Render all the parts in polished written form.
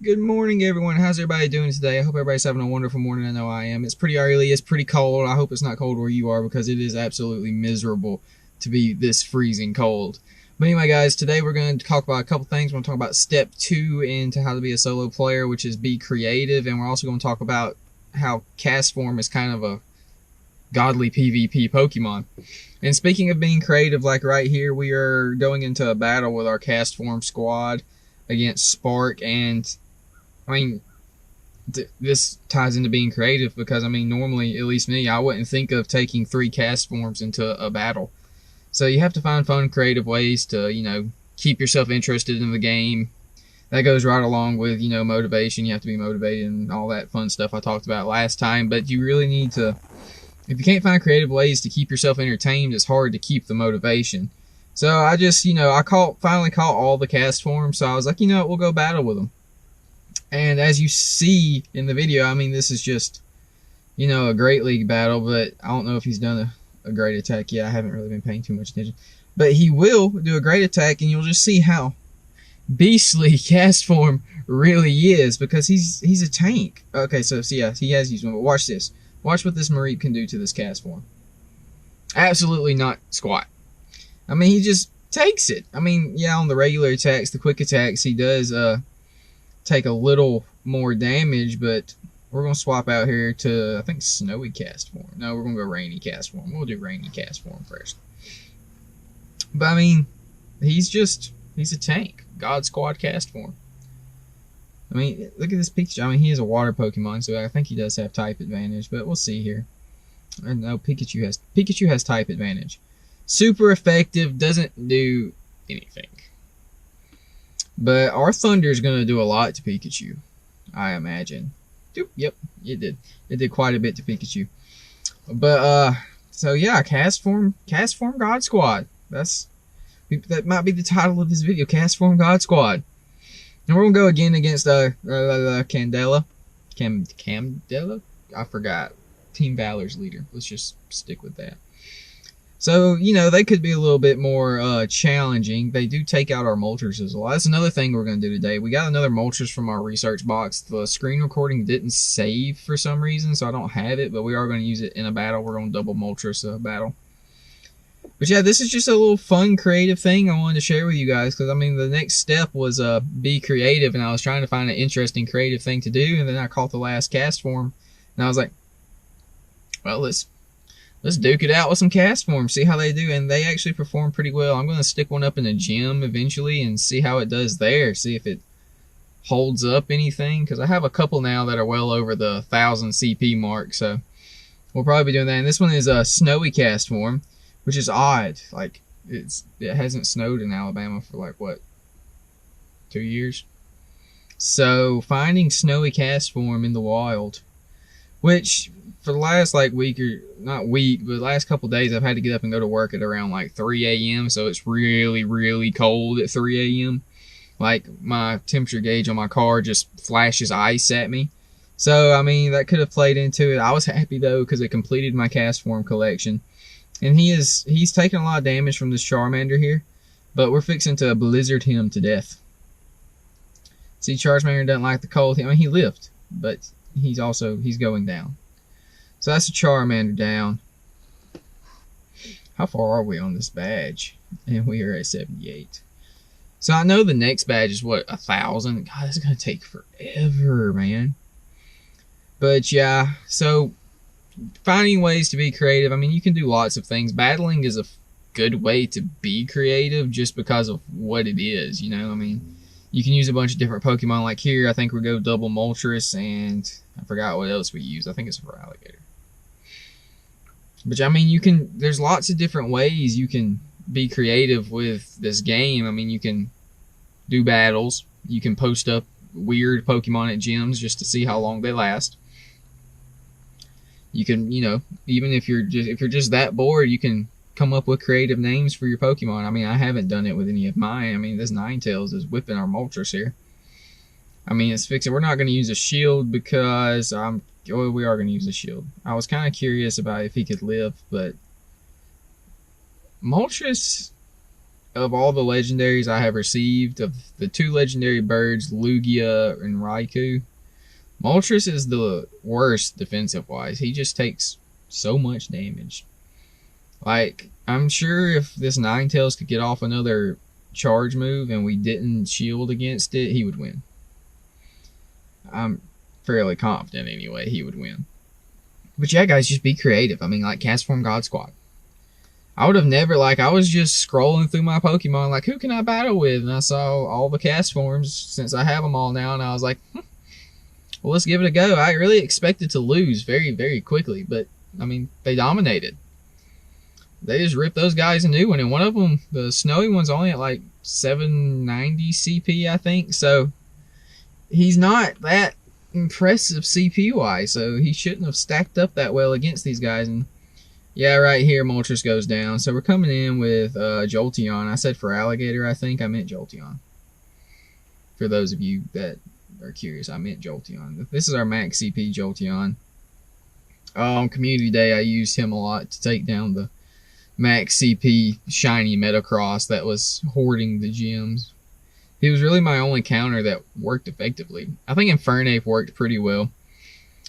Good morning, everyone. How's everybody doing today? I hope everybody's having a wonderful morning. I know I am. It's pretty early. It's pretty cold. I hope it's not cold where you are because it is absolutely miserable to be this freezing cold. But anyway, guys, today we're going to talk about a couple things. We're going to talk about step 2 into how to be a solo player, which is be creative. And we're also going to talk about how Castform is kind of a godly PvP Pokemon. And speaking of being creative, like right here, we are going into a battle with our Castform squad against Spark, and I mean, this ties into being creative because, I mean, normally, at least me, I wouldn't think of taking 3 Castforms into a battle. So you have to find fun, creative ways to, keep yourself interested in the game. That goes right along with, motivation. You have to be motivated and all that fun stuff I talked about last time. But you really need to, if you can't find creative ways to keep yourself entertained, it's hard to keep the motivation. So I just, finally caught all the Castforms. So I was like, we'll go battle with them. And as you see in the video, I mean, this is just, a Great League battle, but I don't know if he's done a great attack yet. I haven't really been paying too much attention. But he will do a great attack, and you'll just see how beastly Castform really is, because he's a tank. Okay, so yeah, he has used one, but watch this. Watch what this Mareep can do to this Castform. Absolutely not squat. I mean, he just takes it. I mean, yeah, on the regular attacks, the quick attacks, he does take a little more damage, but we're going to swap out here to, I think, Snowy Castform. No, we're going to go Rainy Castform. We'll do Rainy Castform first. But, I mean, he's a tank. God Squad Castform. I mean, look at this Pikachu. I mean, he is a water Pokemon, so I think he does have type advantage, but we'll see here. No, Pikachu has type advantage. Super effective, doesn't do anything. But our Thunder is going to do a lot to Pikachu, I imagine. Yep, it did. It did quite a bit to Pikachu. But, so yeah, Castform God Squad. That might be the title of this video, Castform God Squad. And we're going to go again against Candela. Candela? I forgot. Team Valor's leader. Let's just stick with that. So, they could be a little bit more challenging. They do take out our Moltres as well. That's another thing we're going to do today. We got another Moltres from our research box. The screen recording didn't save for some reason, so I don't have it, but we are going to use it in a battle. We're going to double Moltres battle. But yeah, this is just a little fun, creative thing I wanted to share with you guys, because, I mean, the next step was be creative, and I was trying to find an interesting, creative thing to do, and then I caught the last Castform, and I was like, well, let's duke it out with some Castforms, see how they do, and they actually perform pretty well. I'm going to stick one up in the gym eventually and see how it does there, see if it holds up anything, because I have a couple now that are well over the 1,000 CP mark, so we'll probably be doing that. And this one is a Snowy Castform, which is odd. Like, it hasn't snowed in Alabama for, like, what, 2 years? So, finding Snowy Castform in the wild, which for the last week, or not week, but the last couple days, I've had to get up and go to work at around 3 a.m. So it's really, really cold at 3 a.m. Like, my temperature gauge on my car just flashes ice at me. So, I mean, that could have played into it. I was happy, though, because it completed my Castform collection. And he's taking a lot of damage from this Charmander here. But we're fixing to blizzard him to death. See, Charmander doesn't like the cold. I mean, he lived, but he's going down. So that's a Charmander down. How far are we on this badge? And we are at 78. So I know the next badge is, what, 1,000? God, that's going to take forever, man. But yeah, so finding ways to be creative. I mean, you can do lots of things. Battling is a good way to be creative just because of what it is, I mean, you can use a bunch of different Pokemon. Like here, I think we go double Moltres, and I forgot what else we use. I think it's for Alligator. But I mean, there's lots of different ways you can be creative with this game. I mean, you can do battles. You can post up weird Pokemon at gyms just to see how long they last. You can, even if you're just that bored, you can come up with creative names for your Pokemon. I mean, I haven't done it with any of mine. I mean, this Ninetales is whipping our Moltres here. I mean, it's fixing. We're not going to use a shield because we are going to use a shield. I was kind of curious about if he could live, but Moltres, of all the legendaries I have received, of the 2 legendary birds, Lugia and Raikou, Moltres is the worst defensive-wise. He just takes so much damage. Like, I'm sure if this Ninetales could get off another charge move and we didn't shield against it, he would win. I'm fairly confident anyway he would win. But yeah, guys, just be creative. I mean, like Castform God Squad. I would have never, like, I was just scrolling through my Pokemon, like, who can I battle with? And I saw all the Castforms, since I have them all now, and I was like, well, let's give it a go. I really expected to lose very, very quickly, but, I mean, they dominated. They just ripped those guys a new one, and one of them, the snowy one's only at, like, 790 CP, I think, so he's not that impressive CP-wise, so he shouldn't have stacked up that well against these guys, and yeah, right here, Moltres goes down. So we're coming in with Jolteon. I said for Alligator, I think. I meant Jolteon. For those of you that are curious, I meant Jolteon. This is our max CP Jolteon. On Community Day, I used him a lot to take down the max CP shiny Metacross that was hoarding the gems. He was really my only counter that worked effectively. I think Infernape worked pretty well.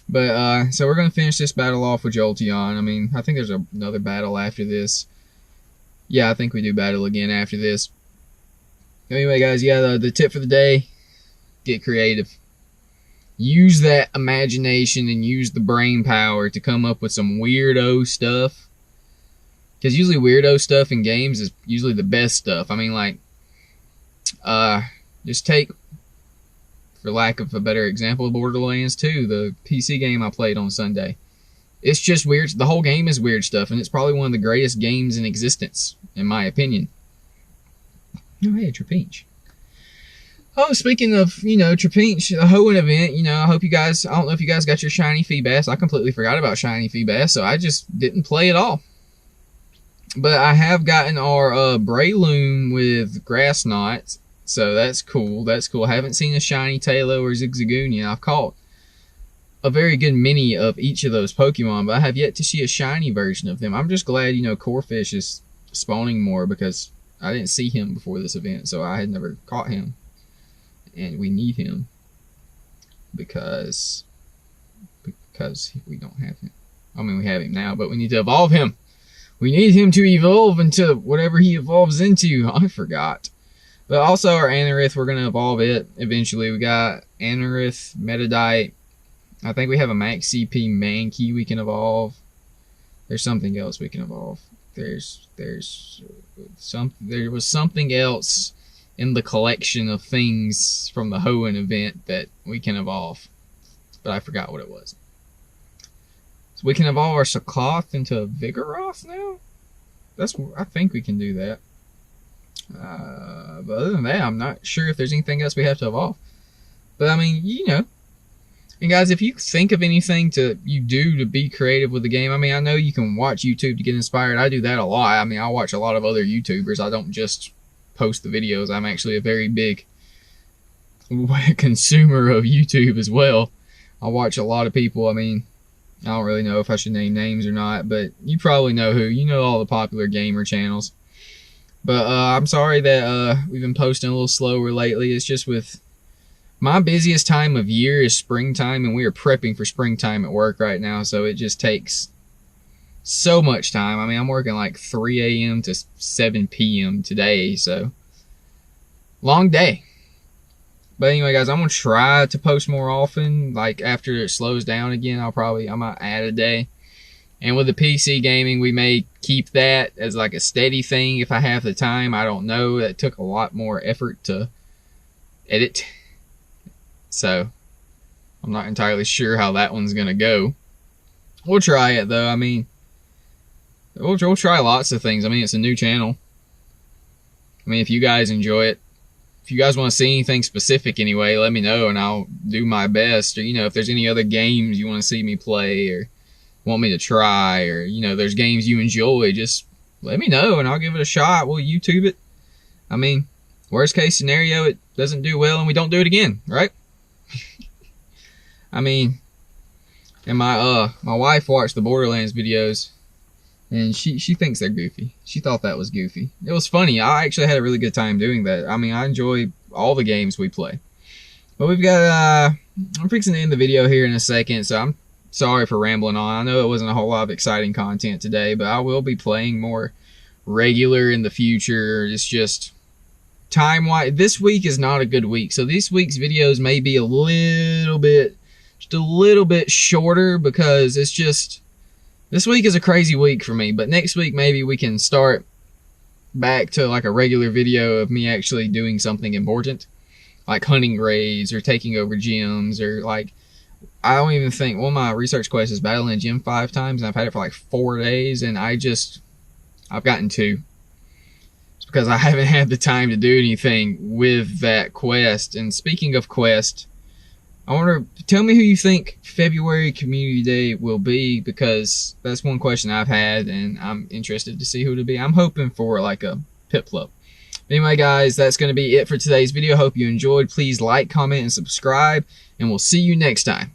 But, so we're going to finish this battle off with Jolteon. I mean, I think there's another battle after this. Yeah, I think we do battle again after this. Anyway, guys, yeah, the tip for the day, get creative. Use that imagination and use the brain power to come up with some weirdo stuff. Because usually weirdo stuff in games is usually the best stuff. I mean, like, just take, for lack of a better example, Borderlands 2, the PC game I played on Sunday. It's just weird. The whole game is weird stuff, and it's probably one of the greatest games in existence, in my opinion. Oh, hey, Trapinch. Oh, speaking of, you know, Trapinch, the Hoenn event, you know, I hope you guys, I don't know if you guys got your shiny Feebas. I completely forgot about shiny Feebas, so I just didn't play at all. But I have gotten our Breloom with Grass Knot. So that's cool. That's cool. I haven't seen a shiny Tailo or Zigzagoon. I've caught a very good many of each of those Pokemon, but I have yet to see a shiny version of them. I'm just glad, you know, Corphish is spawning more because I didn't see him before this event, so I had never caught him. And we need him because we don't have him. I mean, we have him now, but we need to evolve him. We need him to evolve into whatever he evolves into. I forgot. But also our Anorith, we're going to evolve it eventually. We got Anorith, Metadite. I think we have a max CP Mankey we can evolve. There's something else we can evolve. There was something else in the collection of things from the Hoenn event that we can evolve. But I forgot what it was. So we can evolve our Sakloth into Vigoroth now? I think we can do that. But other than that, I'm not sure if there's anything else we have to evolve. But I mean, you know. And guys, if you think of anything you do to be creative with the game, I mean, I know you can watch YouTube to get inspired. I do that a lot. I mean, I watch a lot of other YouTubers. I don't just post the videos. I'm actually a very big consumer of YouTube as well. I watch a lot of people. I mean, I don't really know if I should name names or not, but you probably know who. You know all the popular gamer channels. But I'm sorry that we've been posting a little slower lately. It's just with my busiest time of year is springtime, and we are prepping for springtime at work right now, so it just takes so much time. I mean, I'm working like 3 a.m. to 7 p.m. today, so long day. But anyway, guys, I'm going to try to post more often. Like, after it slows down again, I might add a day. And with the PC gaming, we may keep that as like a steady thing if I have the time. I don't know. That took a lot more effort to edit. So, I'm not entirely sure how that one's going to go. We'll try it, though. I mean, we'll try lots of things. I mean, it's a new channel. I mean, if you guys enjoy it, if you guys want to see anything specific anyway, let me know and I'll do my best. Or, you know, if there's any other games you want to see me play or want me to try, or, you know, there's games you enjoy, just let me know and I'll give it a shot. We'll YouTube it. I mean, worst case scenario, it doesn't do well and we don't do it again, right? I mean, and my wife watched the Borderlands videos, and she thinks they're goofy. She thought that was goofy. It was funny. I actually had a really good time doing that. I mean, I enjoy all the games we play. But we've got I'm fixing to end the video here in a second, so I'm sorry for rambling on. I know it wasn't a whole lot of exciting content today, but I will be playing more regular in the future. It's just time-wise, this week is not a good week, so this week's videos may be a little bit shorter because it's just, this week is a crazy week for me. But next week maybe we can start back to like a regular video of me actually doing something important, like hunting raids or taking over gyms, or like, I don't even think, one of my research quests is battling a gym 5 times, and I've had it for like 4 days, and I've gotten 2. It's because I haven't had the time to do anything with that quest. And speaking of quest, I wonder, tell me who you think February Community Day will be, because that's one question I've had, and I'm interested to see who it'll be. I'm hoping for like a Piplup. Anyway, guys, that's going to be it for today's video. Hope you enjoyed. Please like, comment, and subscribe, and we'll see you next time.